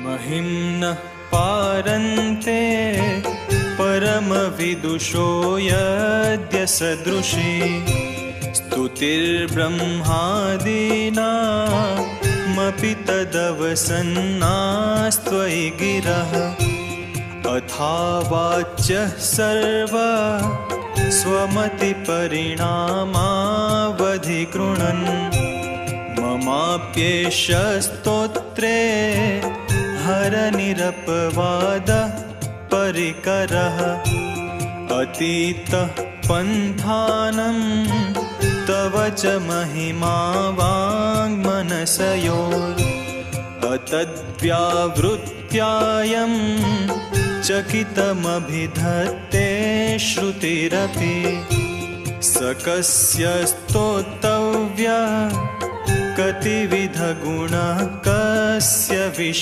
महिम्नः पारन्ते परमविदुषो यद्य सदृशी स्तुतिर्ब्रह्मादीनामपि तदवसन्नास्त्वयि गिरः अथावाच्यः सर्वा स्वमतिपरिणामावधिकृणन् ममाप्येष स्तोत्रे हरनिरपवादः परिकरः अतीतः पन्थानं तव च महिमा वाङ्मनसयोः अतद्व्यावृत्यायं चकितमभिधत्ते श्रुतिरपि सकस्य स्तोतव्यः कतिविधगुणः कस्य विषयः